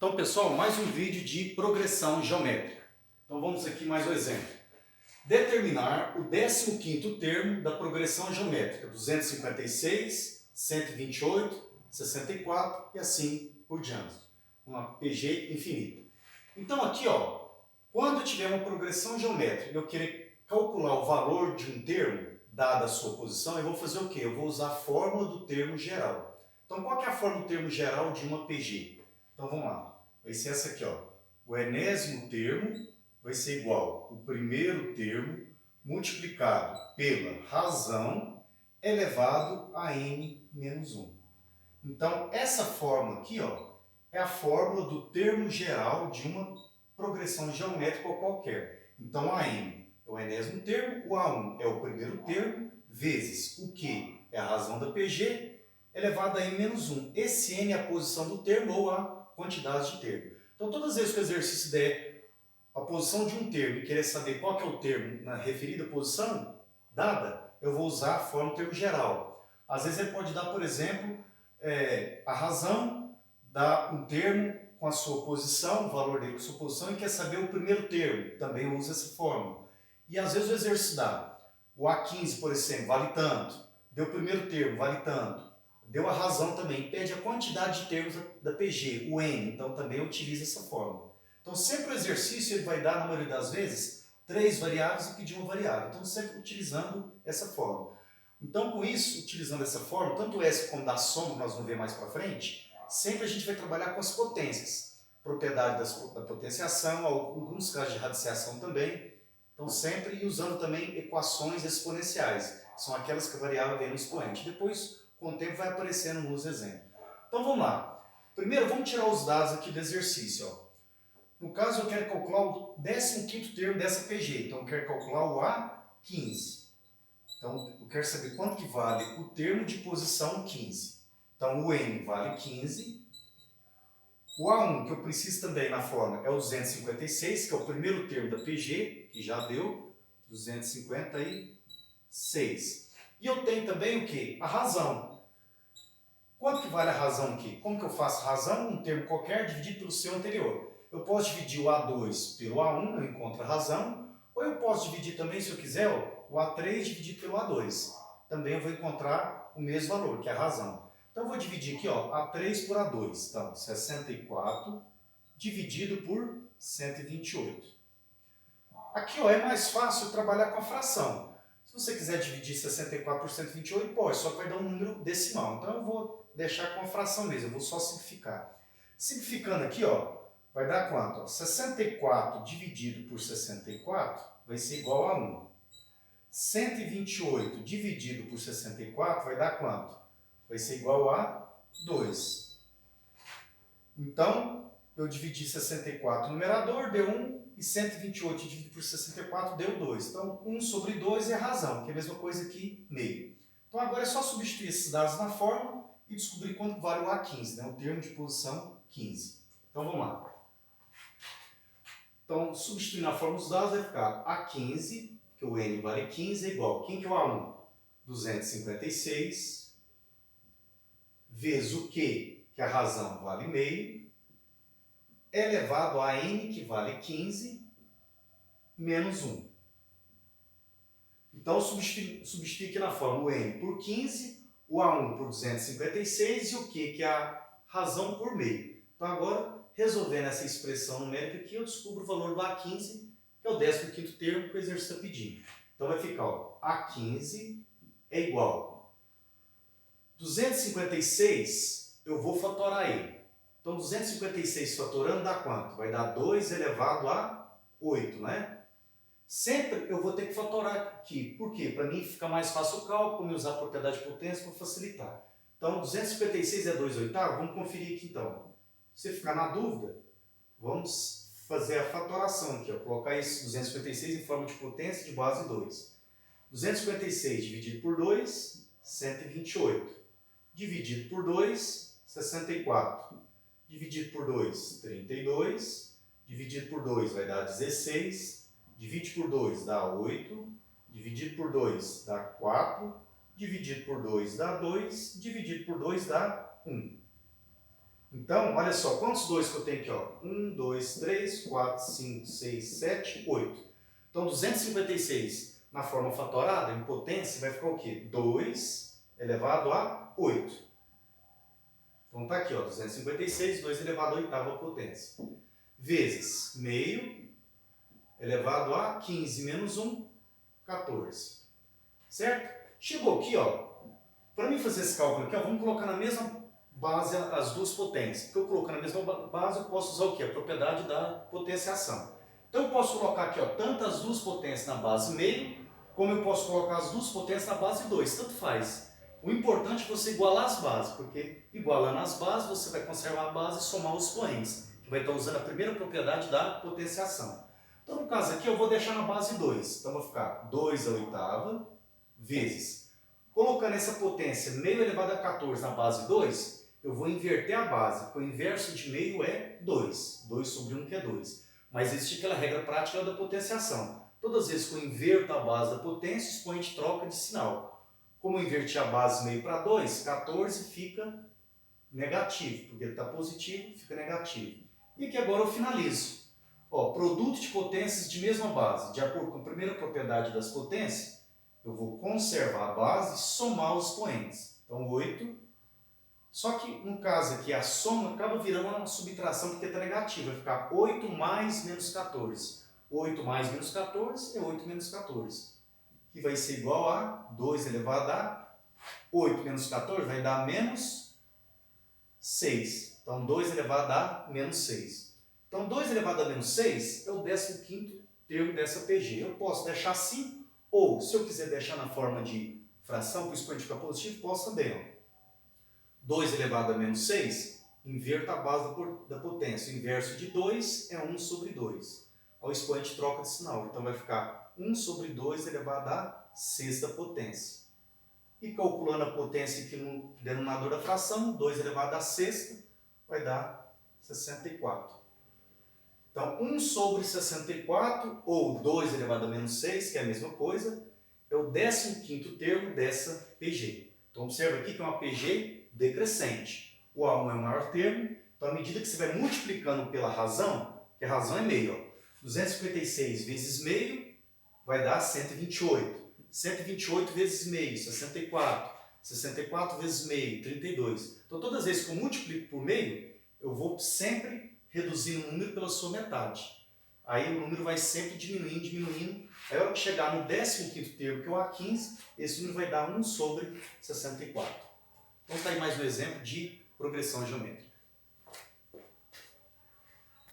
Então, pessoal, mais um vídeo de progressão geométrica. Então, vamos aqui mais um exemplo. Determinar o 15º termo da progressão geométrica, 256, 128, 64 e assim por diante. Uma PG infinita. Então, aqui, ó, quando eu tiver uma progressão geométrica e eu querer calcular o valor de um termo, dada a sua posição, eu vou fazer o quê? Eu vou usar a fórmula do termo geral. Então, qual que é a fórmula do termo geral de uma PG? Então, vamos lá. Vai ser essa aqui, ó. O enésimo termo vai ser igual ao primeiro termo multiplicado pela razão elevado a n menos 1. Então, essa fórmula aqui, ó, é a fórmula do termo geral de uma progressão geométrica qualquer. Então, a n é o enésimo termo, o a1 é o primeiro termo, vezes o q é a razão da PG, elevado a n menos 1. Esse n é a posição do termo ou a quantidade de termo. Então, todas as vezes que o exercício der a posição de um termo e querer saber qual que é o termo na referida posição dada, eu vou usar a fórmula do termo geral. Às vezes ele pode dar, por exemplo, a razão dá um termo com a sua posição, o valor dele com a sua posição, e quer saber o primeiro termo, também usa essa fórmula. E às vezes o exercício dá o A15, por exemplo, vale tanto, deu o primeiro termo, vale tanto. Deu a razão também, pede a quantidade de termos da PG, o N, então também utiliza essa fórmula. Então sempre o exercício ele vai dar, na maioria das vezes, 3 variáveis e pedir uma variável. Então sempre utilizando essa fórmula. Então com isso, utilizando essa fórmula, tanto o S como da soma, que nós vamos ver mais para frente, sempre a gente vai trabalhar com as potências. Propriedade da potenciação, alguns casos de radiciação também. Então sempre usando também equações exponenciais. São aquelas que a variável vem no expoente. Depois, com o tempo, vai aparecendo nos exemplos. Então vamos lá. Primeiro, vamos tirar os dados aqui do exercício. Ó. No caso, eu quero calcular o 15º termo dessa PG. Então eu quero calcular o A15. Então eu quero saber quanto que vale o termo de posição 15. Então o N vale 15. O A1, que eu preciso também na fórmula, é o 256, que é o primeiro termo da PG, que já deu 256. E eu tenho também o quê? A razão. Quanto que vale a razão aqui? Como que eu faço razão? Um termo qualquer dividido pelo seu anterior. Eu posso dividir o A2 pelo A1, eu encontro a razão. Ou eu posso dividir também, se eu quiser, o A3 dividido pelo A2. Também eu vou encontrar o mesmo valor, que é a razão. Então eu vou dividir aqui, ó, A3 por A2. Então, 64 dividido por 128. Aqui, ó, é mais fácil trabalhar com a fração. Se você quiser dividir 64 por 128, pode, só que vai dar um número decimal. Então eu vou deixar com a fração mesmo, eu vou só simplificar. Simplificando aqui, ó, vai dar quanto? Ó, 64 dividido por 64 vai ser igual a 1. 128 dividido por 64 vai dar quanto? Vai ser igual a 2. Então, eu dividi 64 no numerador, deu 1, e 128 dividido por 64 deu 2. Então, 1 sobre 2 é a razão, que é a mesma coisa que meio. Então, agora é só substituir esses dados na fórmula e descobrir quanto vale o A15, né? O termo de posição 15. Então, vamos lá. Então, substituindo a fórmula dos dados, vai ficar A15, que o N vale 15, é igual. Quem que é o A1? 256, vezes o Q, que a razão vale meio, elevado a N, que vale 15, menos 1. Então, substitui aqui na fórmula o N por 15, o A1 por 256 e o Q, que é a razão, por meio. Então, agora, resolvendo essa expressão numérica aqui, eu descubro o valor do A15, que é o 15º termo que o exercício está pedindo. Então, vai ficar, ó, A15 é igual. 256, eu vou fatorar ele. Então, 256 fatorando dá quanto? Vai dar 2 elevado a 8, né? Sempre eu vou ter que fatorar aqui. Por quê? Para mim fica mais fácil o cálculo e usar a propriedade de potência para facilitar. Então, 256 é 2 oitavos? Vamos conferir aqui então. Se você ficar na dúvida, vamos fazer a fatoração aqui. Ó. Colocar esse 256 em forma de potência de base 2. 256 dividido por 2, 128. Dividido por 2, 64. Dividido por 2, 32. Dividido por 2 vai dar 16. Divide por 2 dá 8. Dividido por 2 dá 4. Dividido por 2 dá 2. Dividido por 2 dá 1. Então, Então, olha só, quantos 2 que eu tenho aqui? Ó? 1, 2, 3, 4, 5, 6, 7, 8. Então, 256 na forma fatorada, em potência, vai ficar o quê? 2 elevado a 8. Então, está aqui, ó, 256, 2 elevado a oitava potência. Vezes meio elevado a 15 menos 1, 14. Certo? Chegou aqui, ó. Para mim fazer esse cálculo aqui, ó, vamos colocar na mesma base as duas potências. Porque eu colocando na mesma base, eu posso usar o quê? A propriedade da potenciação. Então eu posso colocar aqui, ó, tanto as duas potências na base meio, como eu posso colocar as duas potências na base 2. Tanto faz. O importante é você igualar as bases, porque igualando as bases, você vai conservar a base e somar os expoentes, que vai estar usando a primeira propriedade da potenciação. Então, no caso aqui, eu vou deixar na base 2. Então, vai ficar 2 a oitava vezes. Colocando essa potência meio elevado a 14 na base 2, eu vou inverter a base, porque o inverso de meio é 2. 2 sobre 1, que é 2. Mas existe aquela regra prática da potenciação. Todas as vezes que eu inverto a base da potência, o expoente troca de sinal. Como eu inverti a base meio para 2, 14 fica negativo, porque ele está positivo, fica negativo. E aqui agora eu finalizo. Ó, produto de potências de mesma base. De acordo com a primeira propriedade das potências, eu vou conservar a base e somar os expoentes. Então, 8. Só que, no caso aqui, a soma acaba virando uma subtração porque está negativa. Vai ficar 8 mais menos 14. 8 mais menos 14 é 8 menos 14. Que vai ser igual a 2 elevado a 8 menos 14 vai dar menos 6. Então, 2 elevado a menos 6. Então, 2 elevado a menos 6 é o 15º termo dessa PG. Eu posso deixar assim, ou, se eu quiser deixar na forma de fração, para o expoente ficar positivo, posso também. Ó. 2 elevado a menos 6, inverto a base da potência. O inverso de 2 é 1 sobre 2. O expoente troca de sinal. Então, vai ficar 1 sobre 2 elevado à sexta potência. E calculando a potência aqui no denominador da fração, 2 elevado à sexta vai dar 64. Então, 1 sobre 64, ou 2 elevado a menos 6, que é a mesma coisa, é o 15º termo dessa PG. Então, observa aqui que é uma PG decrescente. O A1 é o maior termo, então, à medida que você vai multiplicando pela razão, que a razão é meio, ó, 256 vezes meio vai dar 128. 128 vezes meio, 64. 64 vezes meio, 32. Então, todas as vezes que eu multiplico por meio, eu vou sempre reduzindo o número pela sua metade. Aí o número vai sempre diminuindo, diminuindo. Aí a hora que chegar no 15º termo, que é o A15, esse número vai dar 1 sobre 64. Então, está aí mais um exemplo de progressão geométrica.